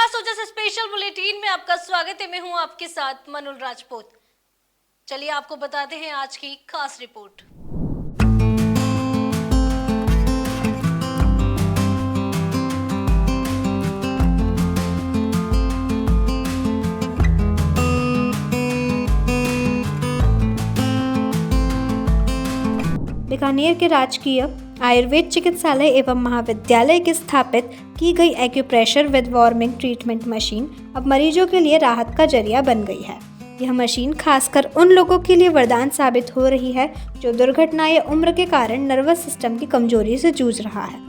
खास वजह से स्पेशल बुलेटिन में आपका स्वागत है। मैं हूं आपके साथ मनुल राजपूत। चलिए आपको बताते हैं आज की खास रिपोर्ट। बीकानेर के राजकीय आयुर्वेद चिकित्सालय एवं महाविद्यालय की स्थापित की गई acupressure with warming treatment machine अब मरीजों के लिए राहत का जरिया बन गई है। यह मशीन खासकर उन लोगों के लिए वरदान साबित हो रही है जो दुर्घटना या उम्र के कारण नर्वस सिस्टम की कमजोरी से जूझ रहा है।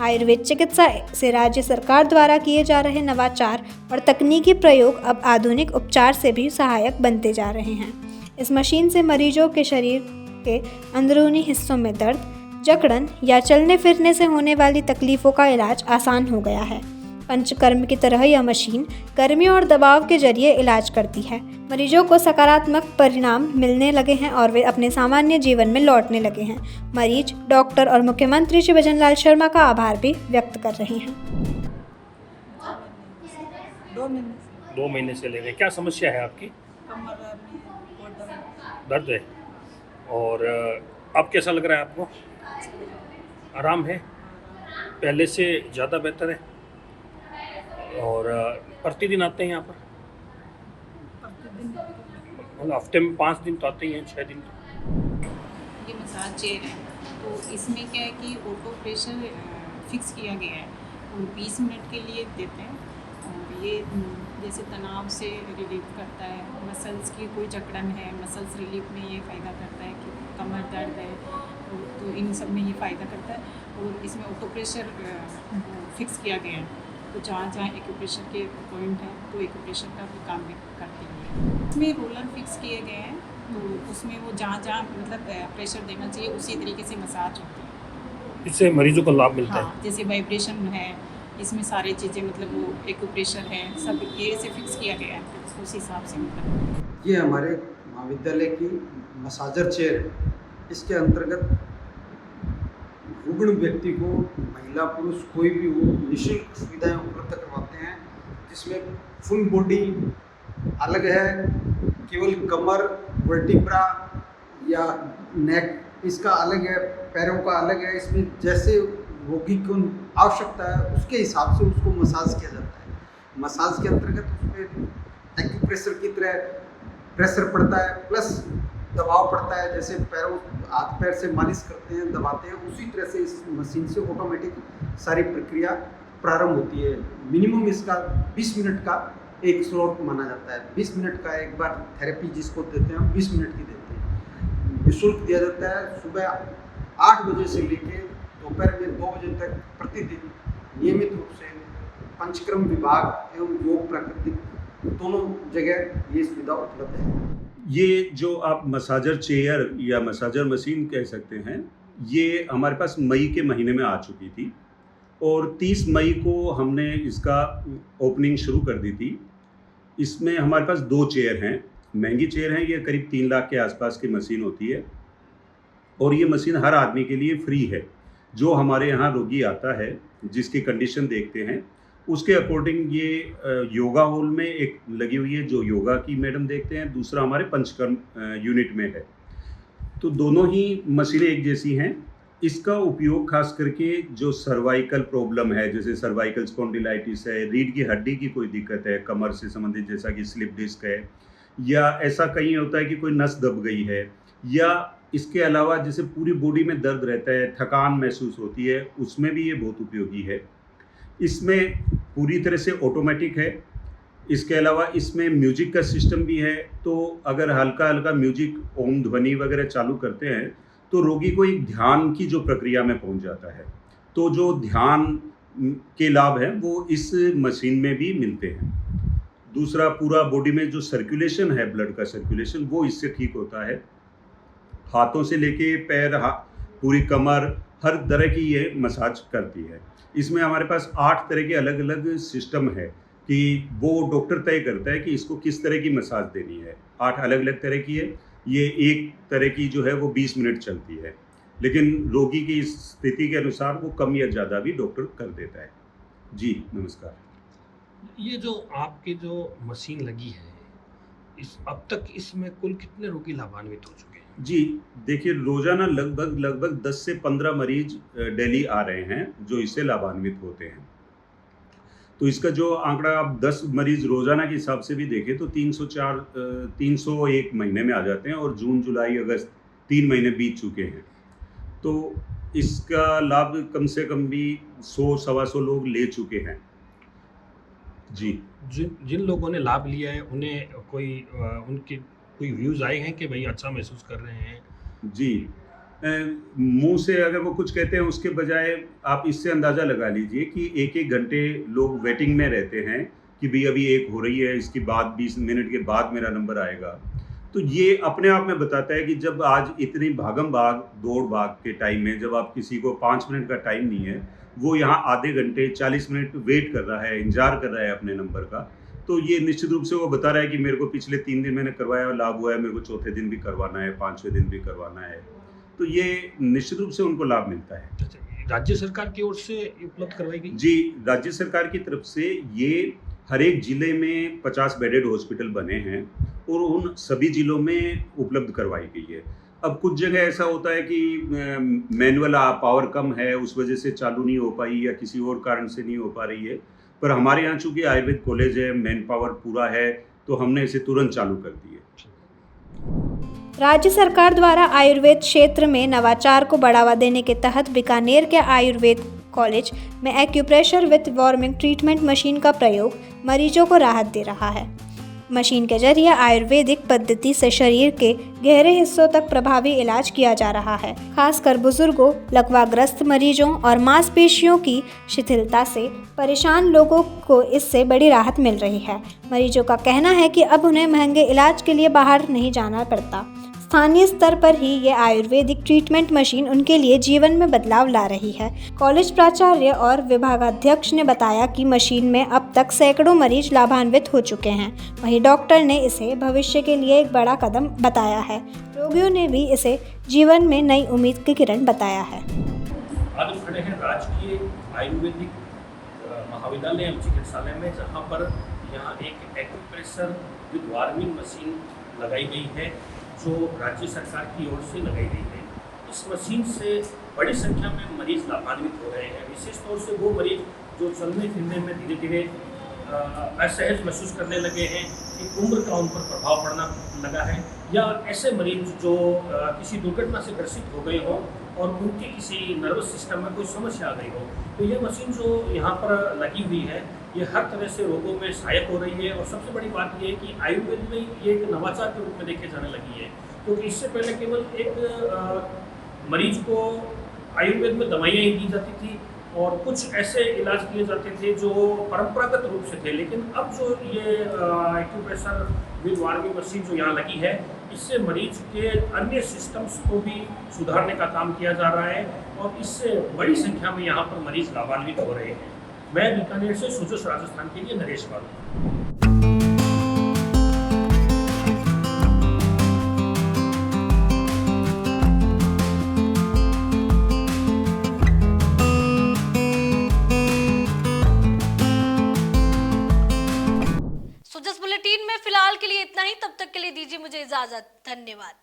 आयुर्वेद चिकित्सा से राज्य सरकार द्वारा किए जा रहे नवाचार और तकनीकी प्रयोग अब आधुनिक उपचार से भी सहायक बनते जा रहे हैं। इस मशीन से मरीजों के शरीर के अंदरूनी हिस्सों में दर्द, जकड़न या चलने फिरने से होने वाली तकलीफों का इलाज आसान हो गया है। पंचकर्म की तरह यह मशीन गर्मी और दबाव के जरिए इलाज करती है। मरीजों को सकारात्मक परिणाम मिलने लगे हैं और वे अपने सामान्य जीवन में लौटने लगे हैं। मरीज, डॉक्टर और मुख्यमंत्री श्री भजन लाल शर्मा का आभार भी व्यक्त कर रहे हैं। 2 महीने से ले रहे हैं। क्या समस्या है आपकी? कमर में दर्द है। और अब कैसा लग रहा है आपको? आराम है? पहले से ज़्यादा बेहतर है? और प्रतिदिन आते हैं यहाँ पर? प्रतिदिन मतलब हफ्ते में 5 दिन तो आते ही हैं, 6 दिन तो। ये मसाज चेयर है, तो इसमें क्या है कि ऑटो प्रेशर फिक्स किया गया है और 20 मिनट के लिए देते हैं। और ये जैसे तनाव से रिलीफ करता है, मसल्स की कोई जकड़न है, मसल्स रिलीफ में ये फ़ायदा करता है कि कमर दर्द है तो इन सब में ये फ़ायदा करता है। और इसमें ऑटो प्रेशर फिक्स किया गया है, तो जहाँ जहाँ एक्यूप्रेशर के पॉइंट हैं तो एक्यूप्रेशर का भी काम भी करती है। इसमें रोलर फिक्स किए गए हैं, तो उसमें वो जहाँ जहाँ मतलब प्रेशर देना चाहिए उसी तरीके से मसाज होती है। इससे मरीजों को लाभ मिलता है। हाँ, जैसे वाइब्रेशन है, इसमें सारी चीज़ें मतलब वो एक्यूप्रेशर है, सब ये से फिक्स किया गया है, तो उस हिसाब से मतलब। ये हमारे महाविद्यालय की मसाजर चेयर है। इसके अंतर्गत रुग्ण व्यक्ति को, महिला पुरुष कोई भी हो, निःशुल्क सुविधाएं उपलब्ध करवाते हैं, जिसमें फुल बॉडी अलग है, केवल कमर, वर्टिब्रा या नेक इसका अलग है, पैरों का अलग है। इसमें जैसे रोगी को आवश्यकता है उसके हिसाब से उसको मसाज किया जाता है। मसाज के अंतर्गत उसमें एक्यूप्रेशर की तरह प्रेशर पड़ता है, प्लस दबाव पड़ता है। जैसे पैरों, हाथ पैर से मालिश करते हैं, दबाते हैं, उसी तरह से इस मशीन से ऑटोमेटिक सारी प्रक्रिया प्रारंभ होती है। मिनिमम इसका 20 मिनट का एक स्लॉट माना जाता है। 20 मिनट का एक बार थेरेपी जिसको देते हैं हम 20 मिनट की देते हैं। निःशुल्क दिया जाता है। सुबह 8 बजे से लेकर दोपहर में 2 बजे तक प्रतिदिन नियमित रूप से पंचक्रम विभाग एवं योग प्राकृतिक दोनों जगह ये सुविधा उपलब्ध है। ये जो आप मसाजर चेयर या मसाजर मशीन कह सकते हैं, ये हमारे पास मई के महीने में आ चुकी थी और 30 मई को हमने इसका ओपनिंग शुरू कर दी थी। इसमें हमारे पास 2 चेयर हैं, महंगी चेयर हैं, ये करीब 3 लाख के आसपास की मशीन होती है और ये मशीन हर आदमी के लिए फ्री है। जो हमारे यहाँ रोगी आता है, जिसकी कंडीशन देखते हैं, उसके अकॉर्डिंग ये योगा हॉल में एक लगी हुई है जो योगा की मैडम देखते हैं, दूसरा हमारे पंचकर्म यूनिट में है। तो दोनों ही मशीनें एक जैसी हैं। इसका उपयोग खास करके जो सर्वाइकल प्रॉब्लम है, जैसे सर्वाइकल स्पॉन्डिलाइटिस है, रीढ़ की हड्डी की कोई दिक्कत है, कमर से संबंधित जैसा कि स्लिप डिस्क है, या ऐसा कहीं होता है कि कोई नस दब गई है, या इसके अलावा जैसे पूरी बॉडी में दर्द रहता है, थकान महसूस होती है, उसमें भी ये बहुत उपयोगी है। इसमें पूरी तरह से ऑटोमेटिक है। इसके अलावा इसमें म्यूजिक का सिस्टम भी है, तो अगर हल्का हल्का म्यूजिक, ओम ध्वनि वगैरह चालू करते हैं तो रोगी को एक ध्यान की जो प्रक्रिया में पहुंच जाता है। तो जो ध्यान के लाभ हैं वो इस मशीन में भी मिलते हैं। दूसरा, पूरा बॉडी में जो सर्कुलेशन है, ब्लड का सर्कुलेशन, वो इससे ठीक होता है। हाथों से लेके पैर, पूरी कमर, हर तरह की ये मसाज करती है। इसमें हमारे पास 8 तरह के अलग अलग सिस्टम है कि वो डॉक्टर तय करता है कि इसको किस तरह की मसाज देनी है। 8 अलग अलग तरह की है। ये एक तरह की जो है वो 20 मिनट चलती है, लेकिन रोगी की स्थिति के अनुसार वो कम या ज़्यादा भी डॉक्टर कर देता है। जी नमस्कार। ये जो आपकी जो मशीन लगी है, इस अब तक इसमें कुल कितने रोगी लाभान्वित हो चुके हैं? जी, देखिए रोज़ाना लगभग 10 से 15 मरीज़ डेली आ रहे हैं, जो इससे लाभान्वित होते हैं। तो इसका जो आंकड़ा आप 10 मरीज़ रोज़ाना के हिसाब से भी देखें तो 301 महीने में आ जाते हैं और जून, जुलाई, अगस्त 3 महीने बीत चुके हैं। तो इसका लाभ कम से कम भी 100 सवा 100 लोग ले चुके हैं। जी। जिन जिन लोगों ने लाभ लिया है उन्हें उनके कोई व्यूज़ आए हैं कि भाई अच्छा महसूस कर रहे हैं? जी। मुँह से अगर वो कुछ कहते हैं उसके बजाय आप इससे अंदाज़ा लगा लीजिए कि 1-1 घंटे लोग वेटिंग में रहते हैं कि भई अभी एक हो रही है, इसके बाद 20 मिनट के बाद मेरा नंबर आएगा। तो ये अपने आप में बताता है कि जब आज इतनी भागम-भाग, दौड़-भाग के टाइम में जब आप किसी को 5 मिनट का टाइम नहीं है, वो यहाँ आधे घंटे, 40 मिनट वेट कर रहा है, इंतज़ार कर रहा है अपने नंबर का। तो ये निश्चित रूप से वो बता रहा है कि मेरे को पिछले 3 दिन मैंने करवाया और लाभ हुआ है, मेरे को चौथे दिन भी करवाना है, 5वें दिन भी करवाना है। तो ये निश्चित रूप से उनको लाभ मिलता है। अच्छा, ये राज्य सरकार की ओर से उपलब्ध करवाई गई? जी, राज्य सरकार की तरफ से ये हर एक ज़िले में 50 बेडेड हॉस्पिटल बने हैं और उन सभी ज़िलों में उपलब्ध करवाई गई है। अब कुछ जगह ऐसा होता है कि मैनुअल पावर कम है, उस वजह से चालू नहीं हो पाई या किसी और कारण से नहीं हो पा रही है। पर हमारे यहाँ चूँकि आयुर्वेद कॉलेज है, मैन पावर पूरा है, तो हमने इसे तुरंत चालू कर दी है। राज्य सरकार द्वारा आयुर्वेद क्षेत्र में नवाचार को बढ़ावा देने के तहत बीकानेर के आयुर्वेद कॉलेज में acupressure with warming treatment machine का प्रयोग मरीजों को राहत दे रहा है। मशीन के जरिए आयुर्वेदिक पद्धति से शरीर के गहरे हिस्सों तक प्रभावी इलाज किया जा रहा है। खासकर बुजुर्गों, लकवाग्रस्त मरीजों और मांसपेशियों की शिथिलता से परेशान लोगों को इससे बड़ी राहत मिल रही है। मरीजों का कहना है कि अब उन्हें महंगे इलाज के लिए बाहर नहीं जाना पड़ता। स्थानीय स्तर पर ही ये आयुर्वेदिक ट्रीटमेंट मशीन उनके लिए जीवन में बदलाव ला रही है। कॉलेज प्राचार्य और विभागाध्यक्ष ने बताया कि मशीन में अब तक सैकड़ों मरीज लाभान्वित हो चुके हैं। वहीं डॉक्टर ने इसे भविष्य के लिए एक बड़ा कदम बताया है। रोगियों ने भी इसे जीवन में नई उम्मीद की किरण बताया है। आज हम खड़े हैं राजकीय आयुर्वेदिक महाविद्यालय एवं चिकित्सालय में, जहाँ पर यहाँ एक एक्यूप्रेशर विद वार्मिंग मशीन लगाई गई है जो राज्य सरकार की ओर से लगाई गई है। इस मशीन से बड़ी संख्या में मरीज लाभान्वित हो रहे हैं। विशेष तौर से वो मरीज जो चलने फिरने में धीरे धीरे असहज महसूस करने लगे हैं कि उम्र का उन पर प्रभाव पड़ना लगा है, या ऐसे मरीज जो किसी दुर्घटना से ग्रसित हो गए हों और उनके किसी नर्वस सिस्टम में कोई समस्या आ गई हो, तो ये मशीन जो यहाँ पर लगी हुई है ये हर तरह से रोगों में सहायक हो रही है। और सबसे बड़ी बात ये है कि आयुर्वेद में ये एक नवाचार के रूप में देखे जाने लगी है, क्योंकि इससे पहले केवल एक मरीज को आयुर्वेद में दवाइयाँ ही दी जाती थी और कुछ ऐसे इलाज किए जाते थे जो परंपरागत रूप से थे। लेकिन अब जो ये एक्यूप्रेशर विद वार्मिंग मशीन जो यहाँ लगी है, इससे मरीज के अन्य सिस्टम्स को भी सुधारने का काम किया जा रहा है और इससे बड़ी संख्या में यहाँ पर मरीज लाभान्वित हो रहे हैं। मैं बीकानेर से सुजोश राजस्थान के लिए नरेश बाबू। बुलेटिन में फिलहाल के लिए इतना ही। तब तक के लिए दीजिए मुझे इजाजत। धन्यवाद।